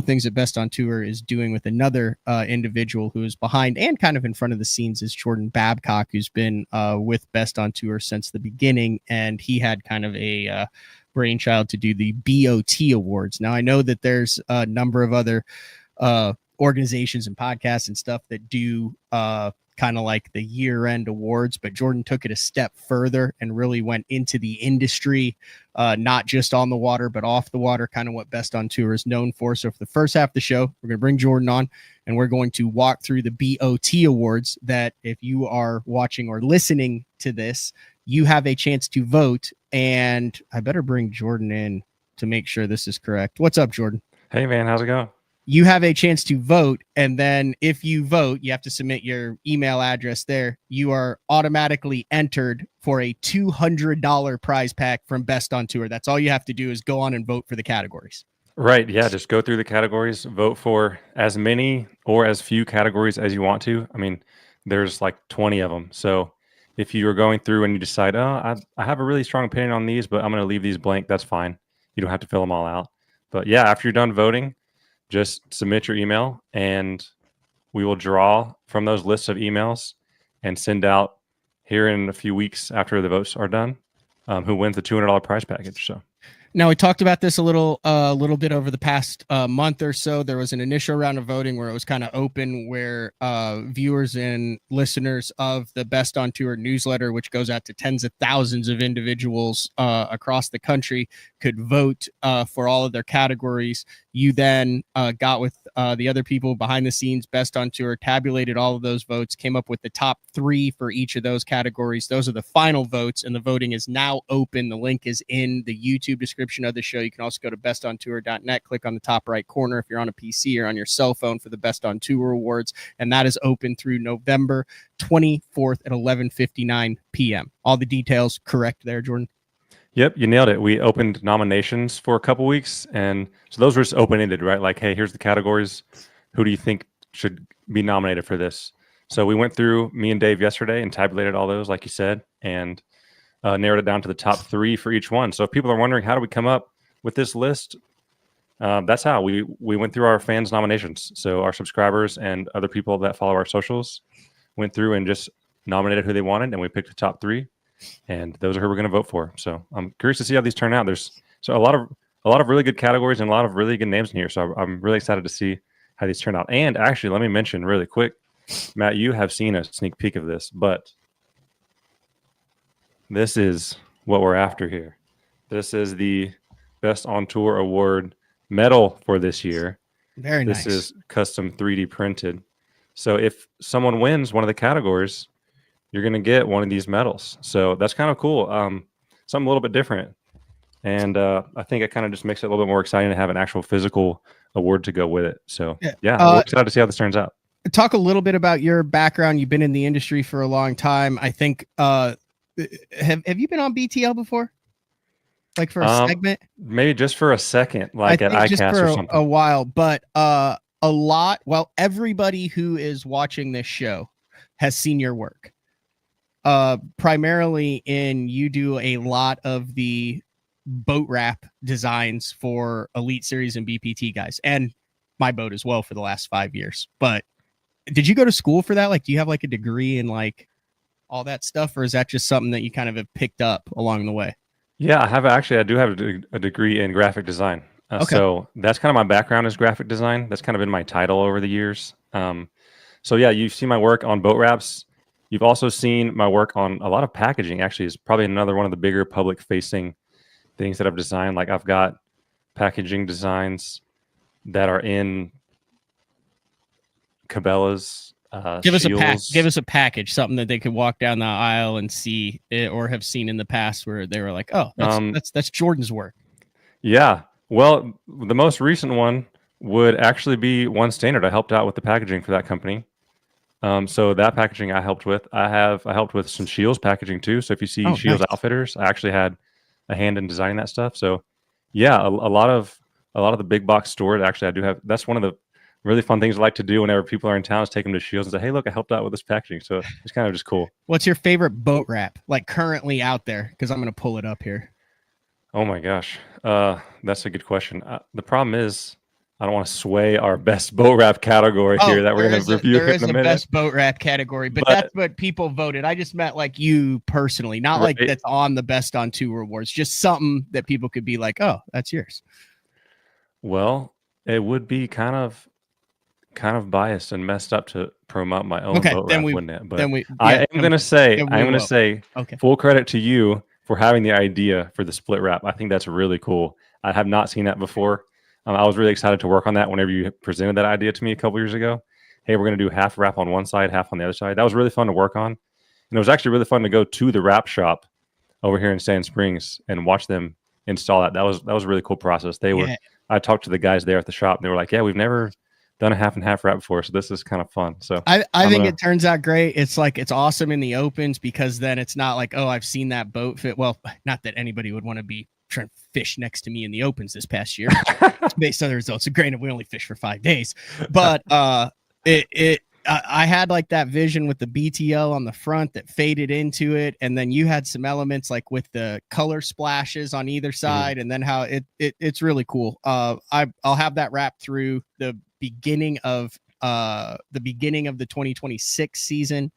things that Best on Tour is doing with another individual who is behind and kind of in front of the scenes is Jordan Babcock, who's been with Best on Tour since the beginning, and he had kind of a brainchild to do the BOT Awards. Now, I know that there's a number of other organizations and podcasts and stuff that do kind of like the year-end awards, but Jordan took it a step further and really went into the industry, not just on the water, but off the water, kind of what Best on Tour is known for. So for the first half of the show, we're going to bring Jordan on, and we're going to walk through the BOT Awards that if you are watching or listening to this, you have a chance to vote. And I better bring Jordan in to make sure this is correct. What's up, Jordan? Hey, man. How's it going? You have a chance to vote, and then if you vote, you have to submit your email address there. You are automatically entered for a $200 prize pack from Best on Tour. That's all you have to do is go on and vote for the categories. Right. Yeah. Just go through the categories, vote for as many or as few categories as you want to. I mean, there's like 20 of them. So if you are going through and you decide, I have a really strong opinion on these, but I'm going to leave these blank, that's fine. You don't have to fill them all out. But yeah, after you're done voting, just submit your email and we will draw from those lists of emails and send out here in a few weeks after the votes are done who wins the $200 prize package. So now, we talked about this a little bit over the past month or so. There was an initial round of voting where it was kind of open, where viewers and listeners of the Best on Tour newsletter, which goes out to tens of thousands of individuals across the country, could vote for all of their categories. You then got with the other people behind the scenes, Best on Tour, tabulated all of those votes, came up with the top 3 for each of those categories. Those are the final votes, and the voting is now open. The link is in the YouTube description of the show. You can also go to bestontour.net, click on the top right corner if you're on a PC or on your cell phone for the Best on Tour Awards, and that is open through November 24th at 11:59 p.m. All the details correct there, Jordan? Yep, you nailed it. We opened nominations for a couple weeks, and so those were just open-ended, right? Like, hey, here's the categories. Who do you think should be nominated for this? So we went through, me and Dave yesterday, and tabulated all those, like you said, and narrowed it down to the top 3 for each one. So if people are wondering, how do we come up with this list? That's how we went through our fans' nominations. So our subscribers and other people that follow our socials went through and just nominated who they wanted, and we picked the top 3. And those are who we're going to vote for. So I'm curious to see how these turn out. There's a lot of really good categories and a lot of really good names in here. So I'm really excited to see how these turn out. And actually, let me mention really quick, Matt, you have seen a sneak peek of this, but this is what we're after here. This is the Best on Tour Award medal for this year. Very nice. This is custom 3D printed. So if someone wins one of the categories, you're going to get one of these medals. So that's kind of cool. Something a little bit different. And I think it kind of just makes it a little bit more exciting to have an actual physical award to go with it. So yeah, we're excited to see how this turns out. Talk a little bit about your background. You've been in the industry for a long time. I think, have you been on BTL before? Like for a segment? Maybe just for a second, like at ICAST or something. A while, but a lot. Well, everybody who is watching this show has seen your work. Primarily you do a lot of the boat wrap designs for Elite Series and BPT guys, and my boat as well for the last 5 years. But did you go to school for that? Like, do you have like a degree in like all that stuff, or is that just something that you kind of have picked up along the way? Yeah, I do have a degree in graphic design. Okay. So that's kind of my background is graphic design. That's kind of been my title over the years. So yeah, you've seen my work on boat wraps. You've also seen my work on a lot of packaging. Actually, is probably another one of the bigger public-facing things that I've designed. Like I've got packaging designs that are in Cabela's. Give us a package, something that they could walk down the aisle and see it, or have seen in the past where they were like, "Oh, that's Jordan's work." Yeah. Well, the most recent one would actually be One Standard. I helped out with the packaging for that company. So that packaging I helped with. I helped with some Scheels packaging too. So if you see Scheels Outfitters, I actually had a hand in designing that stuff. So yeah, a lot of the big box stores actually I do have. That's one of the really fun things I like to do whenever people are in town is take them to Scheels and say, "Hey, look, I helped out with this packaging." So it's kind of just cool. What's your favorite boat wrap like currently out there? Because I'm going to pull it up here. Oh my gosh, that's a good question. The problem is I don't want to sway our best boat wrap category here that we're going to review there here is in a a minute. best boat wrap category, but that's what people voted. I just meant like you personally, not like that's on the best on tour awards, just something that people could be like, oh, that's yours. Well, it would be kind of biased and messed up to promote my own boat wrap, wouldn't it? But I am going to say, full credit to you for having the idea for the split wrap. I think that's really cool. I have not seen that before. I was really excited to work on that whenever you presented that idea to me a couple years ago. Hey, we're going to do half wrap on one side, half on the other side. That was really fun to work on. And it was actually really fun to go to the wrap shop over here in Sand Springs and watch them install that. That was a really cool process. I talked to the guys there at the shop and they were like, yeah, we've never done a half and half wrap before, so this is kind of fun. So I think it turns out great. It's like, it's awesome in the opens because then it's not like, oh, I've seen that boat fit. Well, not that anybody would want to be trying to fish next to me in the opens this past year based on the results. So granted, we only fished for 5 days, but I had like that vision with the BTL on the front that faded into it, and then you had some elements like with the color splashes on either side, and then how it's really cool. I'll have that wrapped through the beginning of the 2026 season,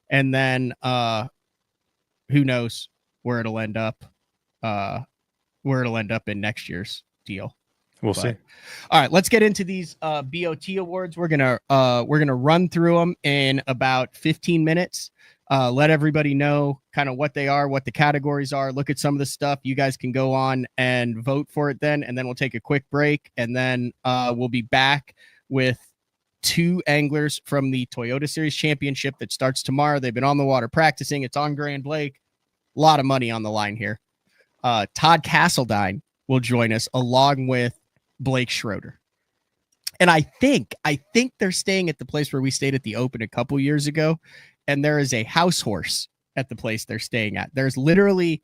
and then who knows where it'll end up in next year's deal. We'll see. All right, let's get into these BOT awards. We're gonna run through them in about 15 minutes. Let everybody know kind of what they are, what the categories are. Look at some of the stuff. You guys can go on and vote for it then, and then we'll take a quick break, and then we'll be back with 2 anglers from the Toyota Series Championship that starts tomorrow. They've been on the water practicing. It's on Grand Lake. A lot of money on the line here. Todd Castledine will join us along with Blake Schroeder. And I think they're staying at the place where we stayed at the Open a couple years ago. And there is a house horse at the place they're staying at. There's literally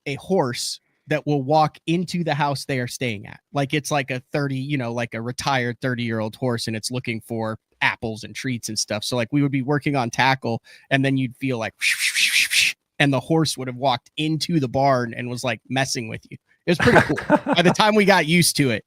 a horse that will walk into the house they are staying at. Like it's like a 30, like a retired 30-year-old horse, and it's looking for apples and treats and stuff. So like we would be working on tackle, and then you'd feel like, and the horse would have walked into the barn and was like messing with you. It was pretty cool. By the time we got used to it,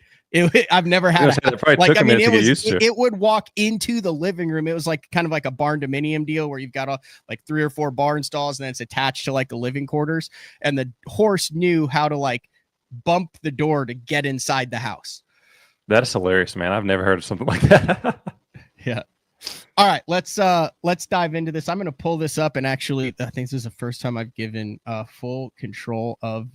I've never had it would walk into the living room. It was like kind of like a barn dominium deal where you've got like 3 or 4 barn stalls, and then it's attached to like the living quarters. And the horse knew how to like bump the door to get inside the house. That is hilarious, man. I've never heard of something like that. Yeah. All right, let's dive into this. I'm going to pull this up, and actually, I think this is the first time I've given full control of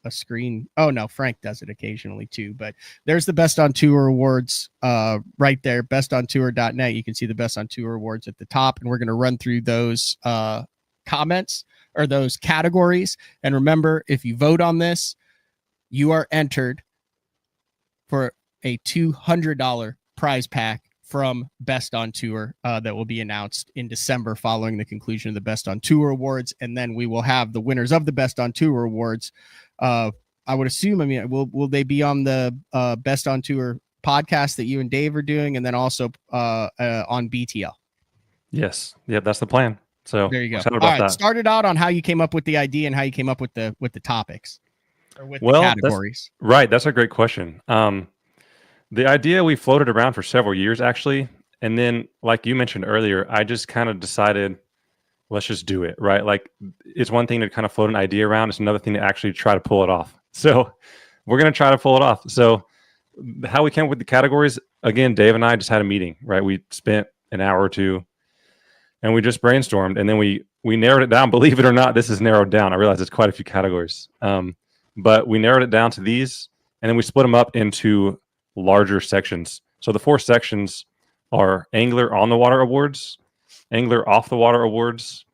a screen. Oh no, Frank does it occasionally too, but there's the Best on Tour awards right there, bestontour.net. You can see the Best on Tour awards at the top, and we're going to run through those comments or those categories. And remember, if you vote on this, you are entered for a $200 prize pack from Best on Tour that will be announced in December following the conclusion of the Best on Tour awards. And then we will have the winners of the Best on Tour awards. I would assume, will they be on the Best on Tour podcast that you and Dave are doing, and then also on BTL? Yes. Yeah, that's the plan. So there you go. All right, start it out on how you came up with the idea and how you came up with the topics or with the categories. That's a great question. The idea we floated around for several years, actually. And then, like you mentioned earlier, I just kind of decided, let's just do it, right? Like, it's one thing to kind of float an idea around. It's another thing to actually try to pull it off. So we're going to try to pull it off. So how we came up with the categories, again, Dave and I just had a meeting, right? We spent an hour or two, and we just brainstormed. And then we narrowed it down. Believe it or not, this is narrowed down. I realize it's quite a few categories. But we narrowed it down to these, and then we split them up into larger sections. So the 4 sections are Angler on the Water Awards, Angler off the Water Awards,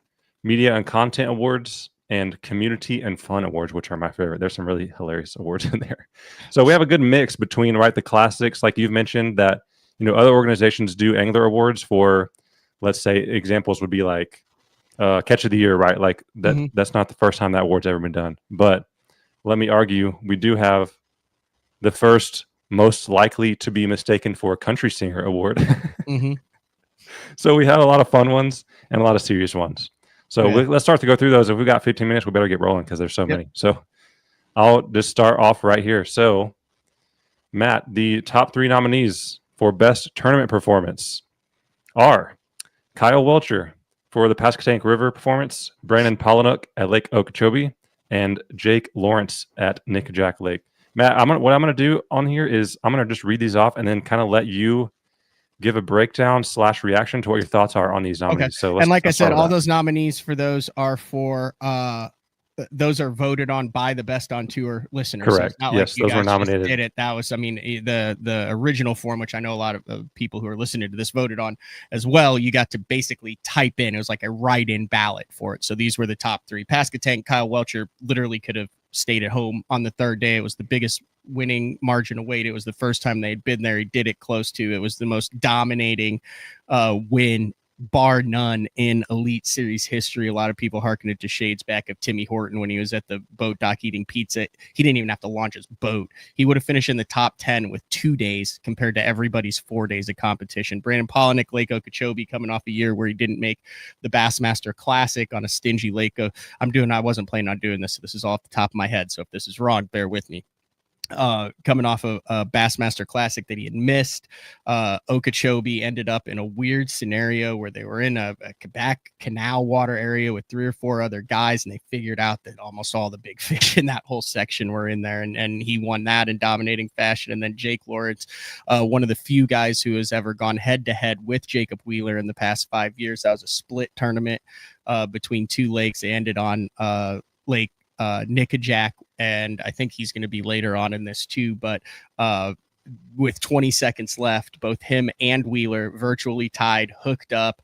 Media and Content Awards, and Community and Fun Awards, which are my favorite. There's some really hilarious awards in there. So we have a good mix between, right, the classics, like you've mentioned, that other organizations do Angler Awards for. Let's say examples would be like Catch of the Year, right? Like that. Mm-hmm. That's not the first time that award's ever been done. But let me argue, we do have the first most likely to be mistaken for a country singer award. Mm-hmm. So we have a lot of fun ones and a lot of serious ones. So let's start to go through those. If we got 15 minutes, we better get rolling because there's so many. So I'll just start off right here. So Matt, the top 3 nominees for best tournament performance are Kyle Welcher for the Pasquotank River performance, Brandon Pollinuk at Lake Okeechobee, and Jake Lawrence at Nickajack Lake. Matt, what I'm going to do on here is I'm going to just read these off and then kind of let you give a breakdown / reaction to what your thoughts are on these nominees. Okay. So and like I said, all those nominees for those are for those are voted on by the Best on Tour listeners. Correct. So Yes, like those were nominated. Did it? That was, I mean, the original form, which I know a lot of people who are listening to this voted on as well. You got to basically type in. It was like a write-in ballot for it. So these were the top 3. Pasquotank, Kyle Welcher literally could have stayed at home on the third day. It was the biggest winning margin of weight. It was the first time they'd been there. He did it close to. It was the most dominating win, bar none, in Elite Series history. A lot of people hearken it to shades back of Timmy Horton when he was at the boat dock eating pizza. He didn't even have to launch his boat. He would have finished in the top 10 with 2 days compared to everybody's 4 days of competition. Brandon Pollinuk, Lake Okeechobee, coming off a year where he didn't make the Bassmaster Classic on a stingy lake. I wasn't planning on doing this, so this is off the top of my head. So if this is wrong, bear with me. Coming off of a Bassmaster Classic that he had missed. Okeechobee ended up in a weird scenario where they were in a back canal water area with 3 or 4 other guys, and they figured out that almost all the big fish in that whole section were in there, and he won that in dominating fashion. And then Jake Lawrence, one of the few guys who has ever gone head-to-head with Jacob Wheeler in the past 5 years. That was a split tournament between 2 lakes. They ended on Lake Nickajack, and I think he's going to be later on in this too, but with 20 seconds left, both him and Wheeler virtually tied, hooked up.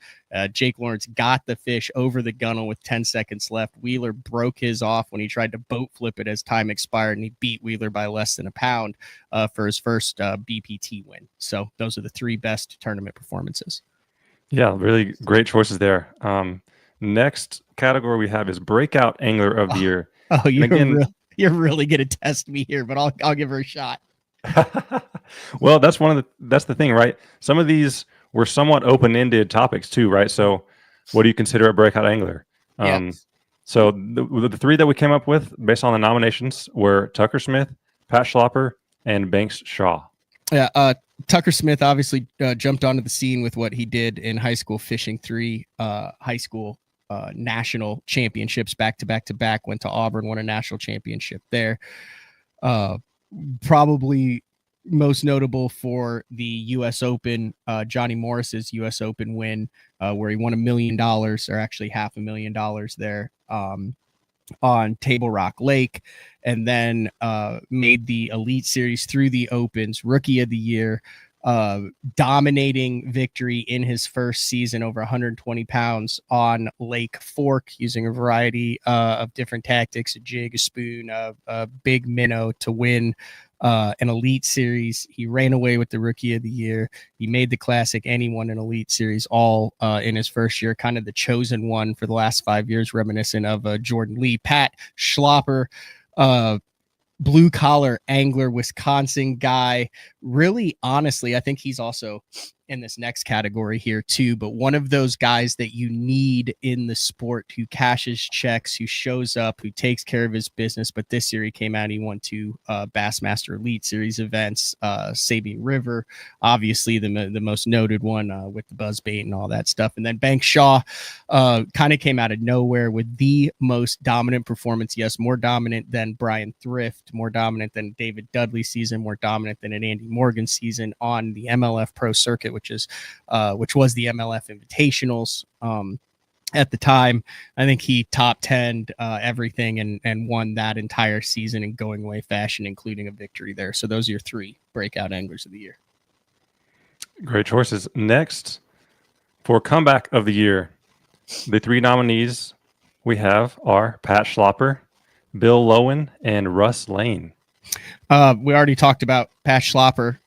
Jake Lawrence got the fish over the gunnel with 10 seconds left. Wheeler broke his off when he tried to boat flip it as time expired, and he beat Wheeler by less than a pound for his first BPT win. So those are the 3 best tournament performances. Yeah, really great choices there. Next category we have is Breakout Angler of the Year. Oh, you're really going to test me here, but I'll give her a shot. Well, that's the thing, right? Some of these were somewhat open-ended topics too, right? So what do you consider a breakout angler? Yes. So the 3 that we came up with based on the nominations were Tucker Smith, Pat Schlopper, and Banks Shaw. Yeah, Tucker Smith obviously jumped onto the scene with what he did in high school, fishing 3 high school national championships back to back. Went to Auburn, won a national championship there. Probably most notable for the U.S. Open, Johnny Morris's U.S. Open win, where he won $1 million, or actually $500,000 there on Table Rock Lake, and then made the Elite Series through the Opens, Rookie of the Year. Dominating victory in his first season, over 120 pounds on Lake Fork, using a variety of different tactics, a jig, a spoon, a big minnow to win an Elite Series. He ran away with the Rookie of the Year. He made the Classic, and he won an Elite Series all in his first year, kind of the chosen one for the last 5 years, reminiscent of Jordan Lee. Pat Schlopper, blue collar angler, Wisconsin guy. Really, honestly, I think he's also in this next category here too, but one of those guys that you need in the sport, who cashes checks, who shows up, who takes care of his business. But this year he came out, he won 2 Bassmaster Elite Series events, Sabine River, obviously the most noted one with the buzzbait and all that stuff. And then Banks Shaw kind of came out of nowhere with the most dominant performance. Yes, more dominant than Brian Thrift, more dominant than David Dudley season, more dominant than an Andy Morgan season on the MLF Pro Circuit, which was the MLF Invitationals at the time. I think he top 10 everything and won that entire season in going away fashion, including a victory there. So those are your 3 breakout anglers of the year. Great choices. Next, for comeback of the year, the 3 nominees we have are Pat Schlopper, Bill Lowen, and Russ Lane. We already talked about Pat Schlopper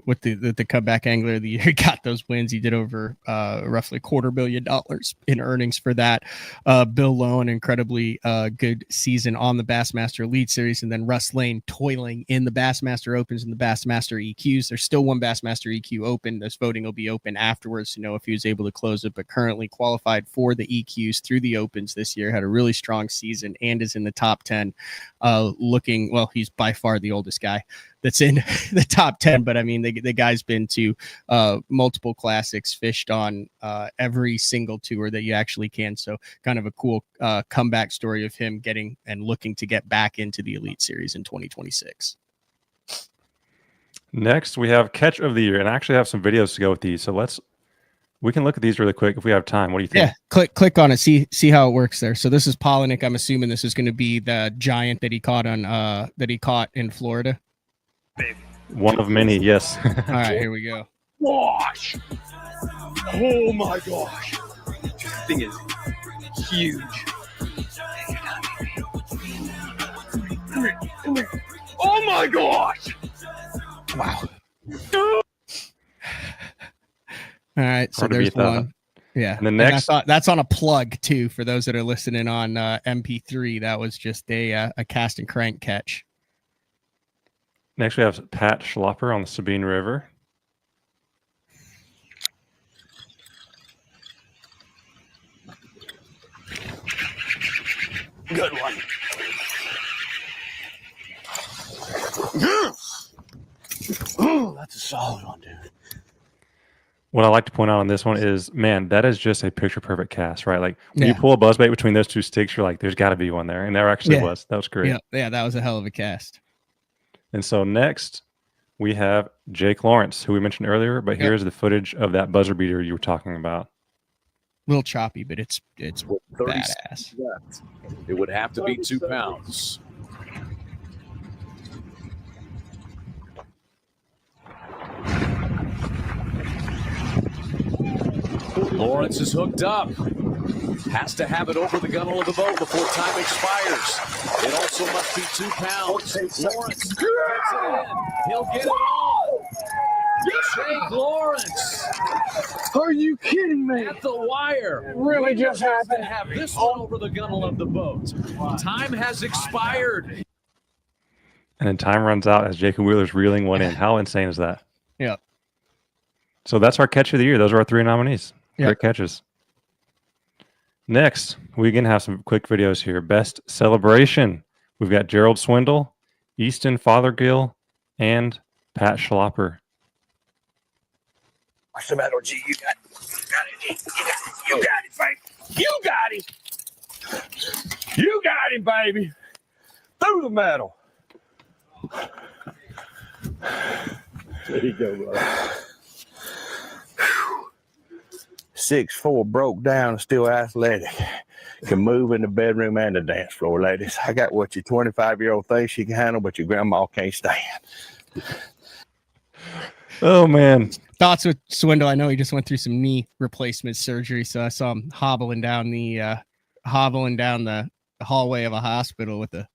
with the comeback angler of the year. He got those wins. He did over roughly $250,000 in earnings for that. Bill Lowen, incredibly good season on the Bassmaster Elite Series, and then Russ Lane toiling in the Bassmaster Opens and the Bassmaster EQs. There's still one Bassmaster EQ open. This voting will be open afterwards to know if he was able to close it, but currently qualified for the EQs through the Opens this year. Had a really strong season and is in the top 10. He's by far the oldest guy that's in the top 10. But I mean, the guy's been to multiple classics, fished on every single tour that you actually can. So kind of a cool comeback story of him getting and looking to get back into the Elite Series in 2026. Next, we have catch of the year, and I actually have some videos to go with these. So we can look at these really quick if we have time. What do you think? Yeah, click on it, see how it works there. So this is Palaniuk. I'm assuming this is going to be the giant that he caught in Florida. One of many, yes. All right, here we go. Gosh! Oh my gosh! This thing is huge. Come here. Oh my gosh! Wow. All right, so there's one. Yeah. And the next, that's on a plug too. For those that are listening on MP3, that was just a cast and crank catch. Next, we have Pat Schlapper on the Sabine River. Good one. Oh, that's a solid one, dude. What I like to point out on this one is, man, that is just a picture perfect cast, right? Like when you pull a buzzbait between those two sticks, you're like, there's got to be one there, and there actually was. That was great. Yeah, that was a hell of a cast. And so next, we have Jake Lawrence, who we mentioned earlier, but here's the footage of that buzzer beater you were talking about. A little choppy, but it's badass. It would have to be 2 pounds. Lawrence is hooked up. Has to have it over the gunnel of the boat before time expires. It also must be 2 pounds. Lawrence gets it in. He'll get it on. Jake Lawrence. Are you kidding me? At the wire. It really just happened. To have this one over the gunnel of the boat. Time has expired. And then time runs out as Jacob Wheeler's reeling one in. How insane is that? Yeah. So that's our catch of the year. Those are our 3 nominees. Great catches. Next, we can have some quick videos here. Best celebration. We've got Gerald Swindle, Easton Fothergill, and Pat Schlapper. Watch the metal, G. You got it. You got it, Frank. You got him. You got him, baby. Through the metal. There you go, bro. 6'4", broke down, still athletic. Can move in the bedroom and the dance floor, ladies. I got what your 25-year-old thinks she can handle, but your grandma can't stand. Oh, man. Thoughts with Swindle. I know he just went through some knee replacement surgery, so I saw him hobbling down the hallway of a hospital with a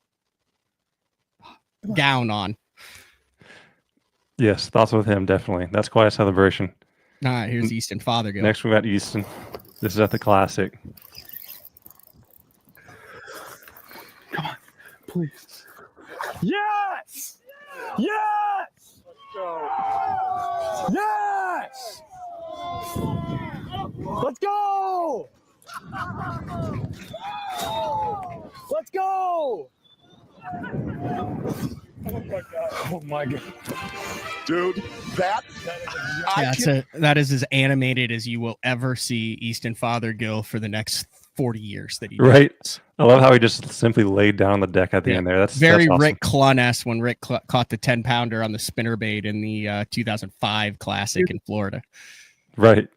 gown on. Yes, thoughts with him, definitely. That's quite a celebration. All right, here's Easton Fothergill. Next, we got Easton. This is at the Classic. Come on, please. Yes! Yes! Let's go. Yes! Let's go! Let's go! Oh my god. Dude, that is as animated as you will ever see Easton Fothergill for the next 40 years that he right does. I love how he just simply laid down on the deck at the end there. That's very awesome. Rick Cluness when Rick caught the 10-pounder on the spinnerbait in the 2005 Classic in Florida. Right.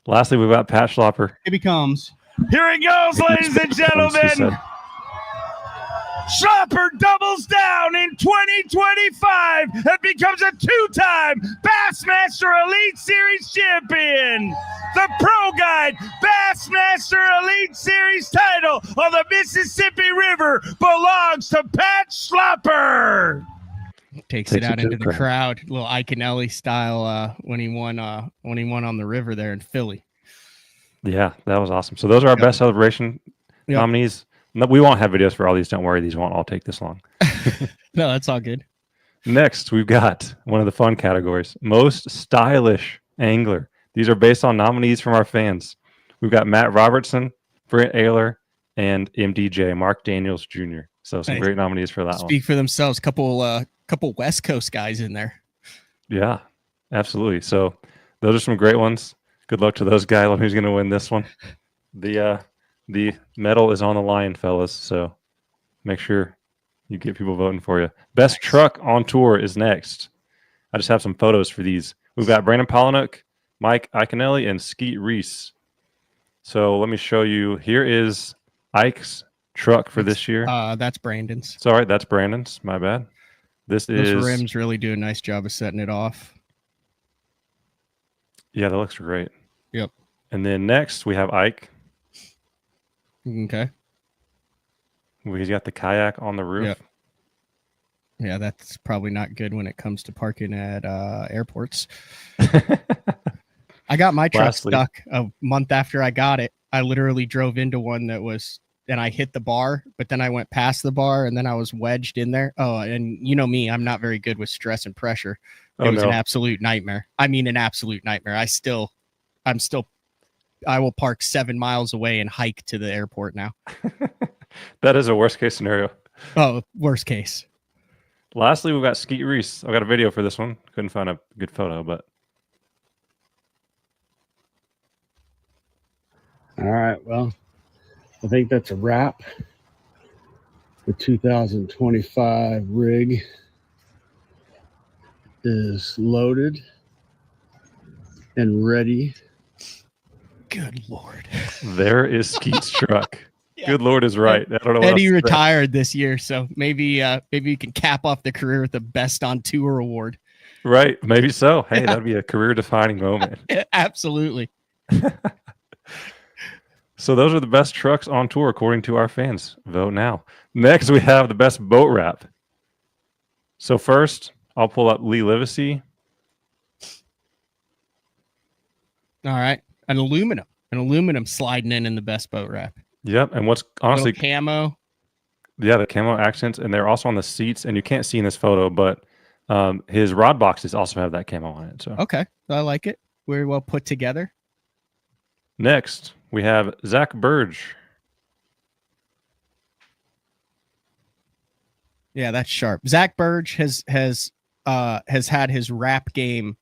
Lastly, we've got Pat Schlapper. Here he comes. Here he goes, ladies and gentlemen. Schlapper doubles down in 2025 and becomes a 2-time Bassmaster Elite Series champion. The Pro Guide Bassmaster Elite Series title on the Mississippi River belongs to Pat Schlapper. Takes it out into the crowd, a little Iaconelli style when he won on the river there in Philly. Yeah, that was awesome. So those are our best celebration nominees. No, we won't have videos for all these. Don't worry. These won't all take this long. No, that's all good. Next, we've got one of the fun categories, most stylish angler. These are based on nominees from our fans. We've got Matt Robertson, Brent Ayler, and MDJ, Mark Daniels Jr. So some Nice. great nominees for that Speak for themselves. Couple West Coast guys in there. one. Yeah, absolutely. So those are some great ones. Good luck to those guys on who's going to win this one. The medal is on the line, fellas. So make sure you get people voting for you. Best truck on tour is next. I just have some photos for these. We've got Brandon Polinick, Mike Iaconelli, and Skeet Reese. So let me show you. Here is Ike's truck for this year. That's Brandon's. Sorry, that's Brandon's. My bad. This Those is rims really do a nice job of setting it off. Yeah, that looks great. Yep. And then next we have Ike. Okay. He's got the kayak on the roof. Yep. Yeah, that's probably not good when it comes to parking at airports. I got my truck Lastly. stuck a month after I got it. I literally drove into one and I hit the bar, but then I went past the bar and then I was wedged in there. Oh, and you know me, I'm not very good with stress and pressure. It was an absolute nightmare. I mean, an absolute nightmare. I will park 7 miles away and hike to the airport now. That is a worst case scenario. Oh, worst case. Lastly, we've got Skeet Reese. I've got a video for this one. Couldn't find a good photo, but All right. Well, I think that's a wrap. The 2025 rig is loaded and ready. Good Lord. there is Skeet's truck. Yeah. Good Lord is right. I don't know what Eddie else to say. retired this year, so maybe you can cap off the career with the Best on Tour award. Right. Maybe so. Hey, that'd be a career defining moment. Absolutely. So those are the best trucks on tour according to our fans. Vote now. Next, we have the best boat wrap. So first, I'll pull up Lee Livesey. All right. An aluminum sliding in the best boat wrap. Yep. And what's honestly, Little camo. yeah, the camo accents, and they're also on the seats. And you can't see in this photo, but his rod boxes also have that camo on it. So Okay. I like it. Very well put together. next, we have Zach Burge. Yeah, that's sharp. Zach Burge has had his rap game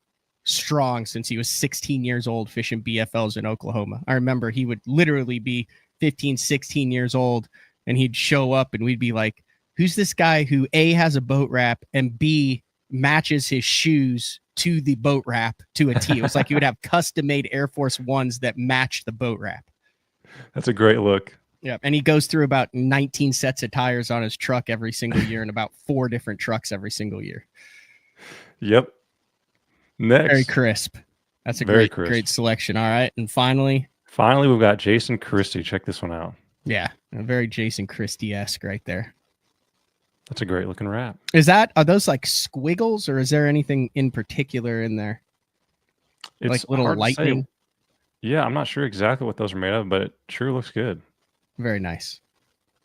strong since he was 16 years old fishing BFLs in Oklahoma. I remember he would literally be 15, 16 years old and he'd show up and we'd be like, who's this guy who A, has a boat wrap and B, matches his shoes to the boat wrap to a T. It was like he would have custom made Air Force Ones that matched the boat wrap. That's a great look. Yeah, and he goes through about 19 sets of tires on his truck every single year and about 4 different trucks every single year. Yep. Next, Very crisp. That's a Very great, crisp. great selection. All right. And finally, we've got Jason Christie. Check this one out. yeah, a very Jason Christie-esque right there. That's a great looking wrap. Are those like squiggles or is there anything in particular in there? It's Like little hard to say. lightning? Yeah, I'm not sure exactly what those are made of, but it sure looks good. Very nice.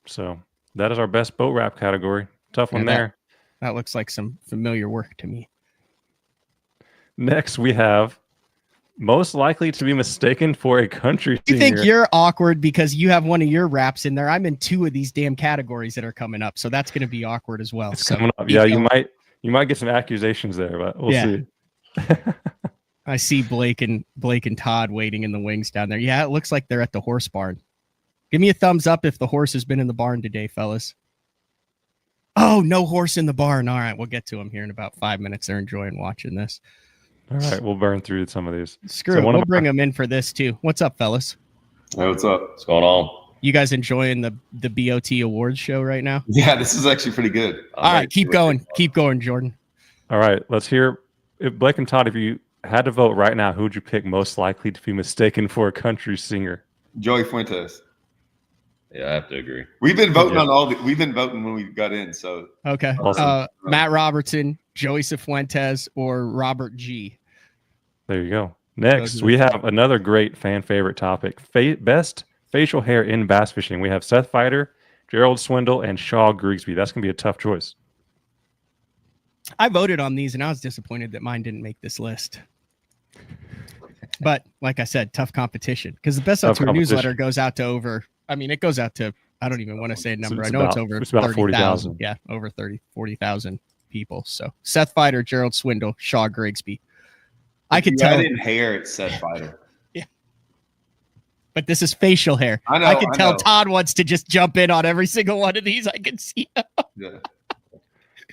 So that is our best boat wrap category. Tough one Yeah, there. That looks like some familiar work to me. Next, we have most likely to be mistaken for a country You singer. think you're awkward because you have one of your raps in there. I'm in 2 of these damn categories that are coming up, so that's going to be awkward as well. It's So coming up. keep Yeah, going. you might get some accusations there, but we'll Yeah. see. I see Blake and Todd waiting in the wings down there. Yeah, it looks like they're at the horse barn. Give me a thumbs up if the horse has been in the barn today, fellas. Oh, no horse in the barn. All right, we'll get to him here in about 5 minutes. They're enjoying watching this. All right, we'll burn through some of these. Screw So it. one We'll of bring them in for this too. What's up, fellas? Hey, what's up? What's going on? You guys enjoying the BOT Awards show right now? Yeah, this is actually pretty good. All right, keep going. Keep going, Jordan. All right, let's hear Blake and Todd. If you had to vote right now, who would you pick most likely to be mistaken for a country singer? Joey Fuentes. Yeah, I have to agree. We've been voting Yeah. on all. We've been voting when we got in. So Okay. Awesome. Matt Robertson, Joey Cifuentes, or Robert G. There you go. Next, we have another great fan favorite topic: best facial hair in bass fishing. We have Seth Feider, Gerald Swindle, and Shaw Grigsby. That's gonna be a tough choice. I voted on these and I was disappointed that mine didn't make this list. But like I said, tough competition because the Best on Tough Tour competition. newsletter goes out to it goes out to I don't even want to say a number. It's I know about- it's it's about 30,000. 40,000. Yeah, over 40,000 people. So Seth Fighter, Gerald Swindle, Shaw Grigsby. I could tell, I didn't hair it Seth Fighter. but this is facial hair. I know, I can I tell know. Todd wants to just jump in on every single one of these. I can see. Yeah.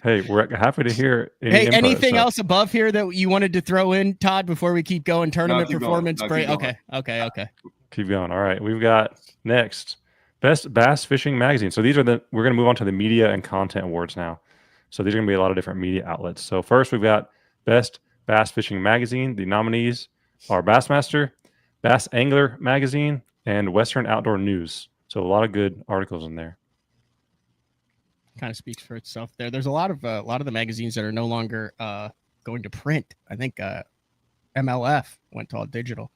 Hey, we're happy to hear any Hey, input, anything so else above here that you wanted to throw in, Todd, before we keep going? Tournament keep going. performance No, break. keep going. Okay. Keep going. All right. We've got next Best Bass Fishing Magazine. So we're going to move on to the media and content awards now. So these are going to be a lot of different media outlets. So first we've got Best Bass Fishing Magazine. The nominees are Bassmaster, Bass Angler Magazine, and Western Outdoor News. So a lot of good articles in there. Kind of speaks for itself there. There's a lot of the magazines that are no longer going to print. I think MLF went to all digital.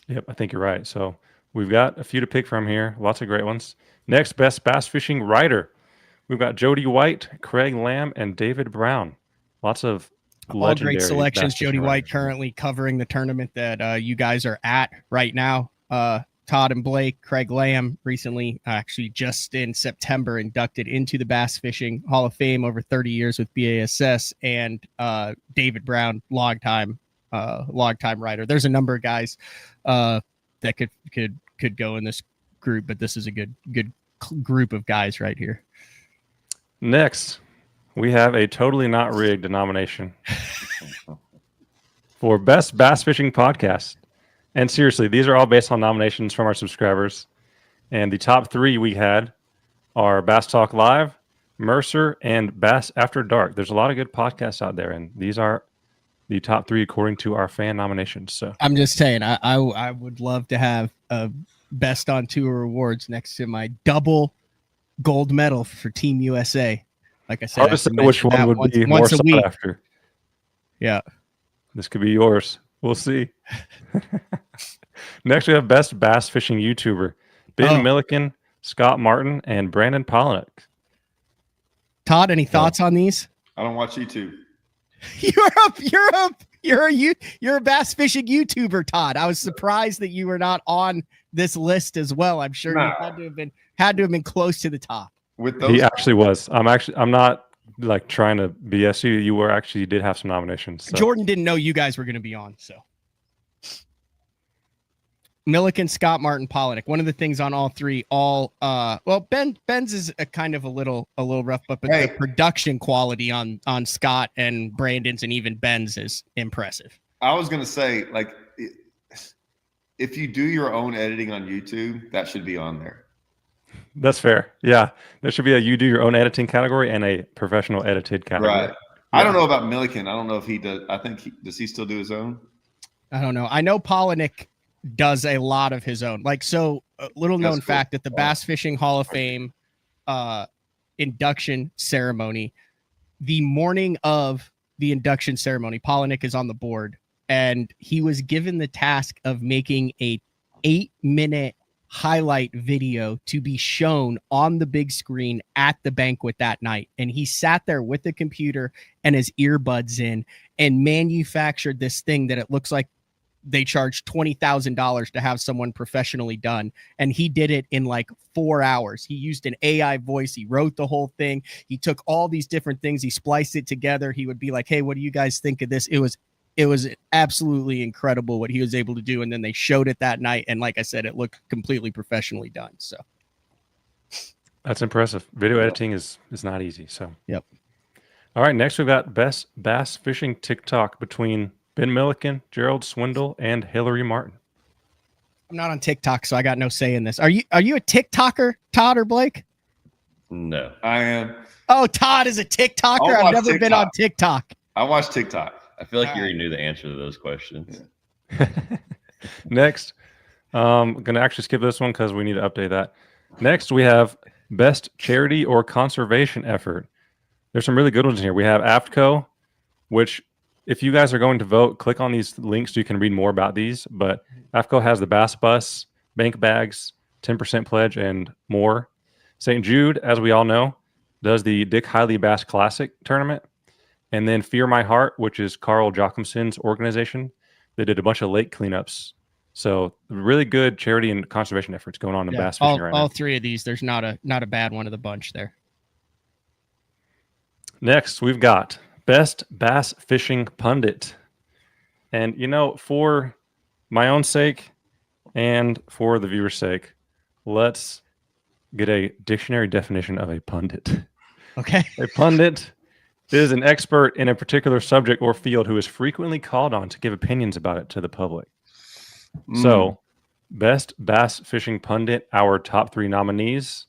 Yep, I think you're right. So we've got a few to pick from here. Lots of great ones. Next, Best Bass Fishing Writer. We've got Jody White, Craig Lamb, and David Brown. Lots of All legendary great selections. bass fishing Jody White writers. currently covering the tournament that you guys are at right now. Todd and Blake, Craig Lamb recently, actually just in September, inducted into the Bass Fishing Hall of Fame, over 30 years with BASS, and David Brown, longtime writer. There's a number of guys that could go in this group, but this is a good group of guys right here. Next, we have a totally not rigged nomination for Best Bass Fishing Podcast. And seriously, these are all based on nominations from our subscribers. And the top three we had are Bass Talk Live, Mercer, and Bass After Dark. There's a lot of good podcasts out there, and these are the top three according to our fan nominations. So I'm just saying, I would love to have a Best on Tour awards next to my double gold medal for Team USA. Like I said, hard to say which one would be more once a sought week. after. Yeah. This could be yours. We'll see. Next, we have Best Bass Fishing YouTuber. Ben Milliken, Scott Martin, and Brandon Polinick. Todd, any thoughts on these? I don't watch YouTube. You're a bass fishing YouTuber, Todd. I was surprised that you were not on this list as well. I'm sure you had to have been close to the top. With those, He actually was. I'm not like trying to BS you. You did have some nominations. So. Jordan didn't know you guys were going to be on, so. Milliken, Scott, Martin, Polinick. One of the things on all three, Ben's is a kind of a little rough, but the production quality on Scott and Brandon's and even Ben's is impressive. I was gonna say, like, if you do your own editing on YouTube, that should be on there. That's fair. Yeah, there should be you do your own editing category and a professional edited category. Right. I don't know about Milliken. I don't know if he does. I think does he still do his own? I don't know. I know Polinick does a lot of his own. Like, so a little known cool. fact at the Bass Fishing Hall of Fame induction ceremony, the morning of the induction ceremony, Polinick is on the board, and he was given the task of making a 8-minute highlight video to be shown on the big screen at the banquet that night. And he sat there with the computer and his earbuds in and manufactured this thing that it looks like they charged $20,000 to have someone professionally done. And he did it in like 4 hours. He used an AI voice. He wrote the whole thing. He took all these different things. He spliced it together. He would be like, hey, what do you guys think of this? It was absolutely incredible what he was able to do. And then they showed it that night. And like I said, it looked completely professionally done. So That's impressive. Video editing is not easy. So yep. All right, next we've got Best Bass Fishing TikTok between Ben Milliken, Gerald Swindle, and Hillary Martin. I'm not on TikTok, so I got no say in this. Are you a TikToker, Todd or Blake? No. I am. Oh, Todd is a TikToker. I've never been on TikTok. I watch TikTok. I feel like you already knew the answer to those questions. Next, I'm going to actually skip this one because we need to update that. Next, we have Best Charity or Conservation Effort. There's some really good ones in here. We have AFTCO, which if you guys are going to vote, click on these links so you can read more about these. But AFTCO has the Bass Bus, Bank Bags, 10% Pledge, and more. St. Jude, as we all know, does the Dick Hiley Bass Classic tournament. And then Fear My Heart, which is Carl Jochumson's organization. They did a bunch of lake cleanups. So really good charity and conservation efforts going on in bass fishing right all now. 3 of these, there's not a bad one of the bunch there. Next, we've got Best Bass Fishing Pundit. And, for my own sake and for the viewer's sake, let's get a dictionary definition of a pundit. Okay. A pundit is an expert in a particular subject or field who is frequently called on to give opinions about it to the public. So, Best Bass Fishing Pundit, our top 3 nominees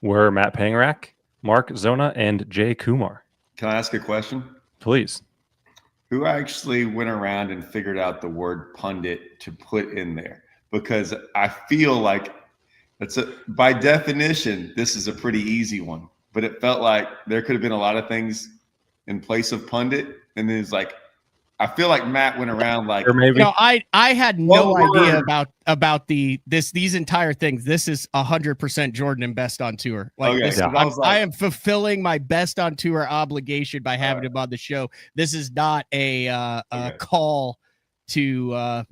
were Matt Pangrac, Mark Zona, and Jay Kumar. Can I ask a question? Please. Who actually went around and figured out the word pundit to put in there? Because I feel like by definition, this is a pretty easy one, but it felt like there could have been a lot of things in place of pundit. And then it's like, I feel like Matt went around like, Or maybe. I had no idea about these entire things. This is 100% Jordan and Best on Tour. Like Okay, this, yeah. I am fulfilling my Best on Tour obligation by having him on the show. This is not a call to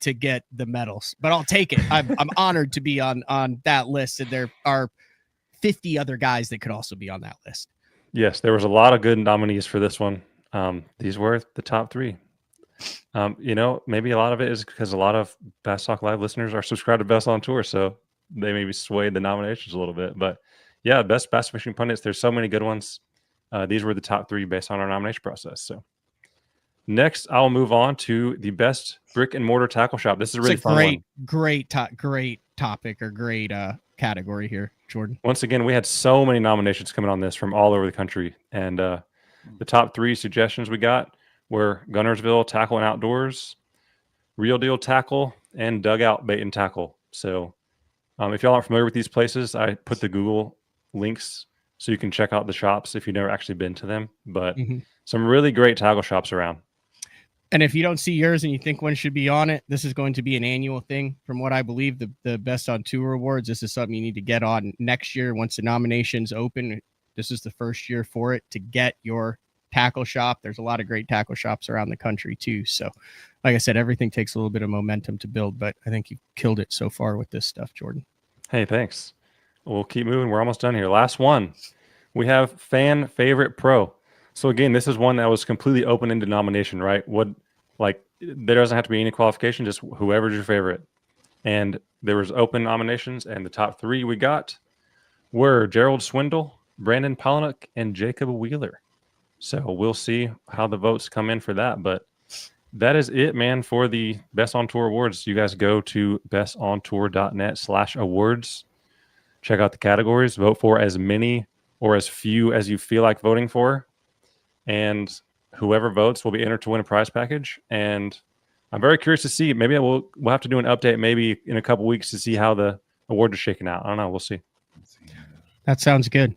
get the medals, but I'll take it. I'm honored to be on that list, and there are 50 other guys that could also be on that list. Yes, there was a lot of good nominees for this one. These were the top 3. Maybe a lot of it is because a lot of Bass Talk Live listeners are subscribed to Best on Tour, so they maybe swayed the nominations a little bit. But yeah, Best Bass Fishing Pundits, there's so many good ones. These were the top 3 based on our nomination process. So next, I'll move on to the Best Brick and Mortar Tackle Shop. This is a really fun one. Great topic or great category here, Jordan. Once again, we had so many nominations coming on this from all over the country, and the top 3 suggestions we got were Gunnersville Tackle and Outdoors, Real Deal Tackle, and Dugout Bait and Tackle. So if y'all aren't familiar with these places, I put the Google links so you can check out the shops if you've never actually been to them. But some really great tackle shops around. And if you don't see yours and you think one should be on it, this is going to be an annual thing. From what I believe, the Best on Tour awards, this is something you need to get on next year once the nominations open. This is the first year for it to get your tackle shop. There's a lot of great tackle shops around the country too. So like I said, everything takes a little bit of momentum to build, but I think you've killed it so far with this stuff, Jordan. Hey, thanks. We'll keep moving. We're almost done here. Last one. We have Fan Favorite Pro. So again, this is one that was completely open-ended nomination, right? There doesn't have to be any qualification, just whoever's your favorite. And there was open nominations, and the top 3 we got were Gerald Swindle, Brandon Polinick, and Jacob Wheeler. So we'll see how the votes come in for that. But that is it, man, for the Best on Tour awards. You guys go to bestontour.net/awards. Check out the categories. Vote for as many or as few as you feel like voting for. And whoever votes will be entered to win a prize package. And I'm very curious to see. Maybe we'll have to do an update maybe in a couple weeks to see how the award is shaking out. I don't know. We'll see. That sounds good.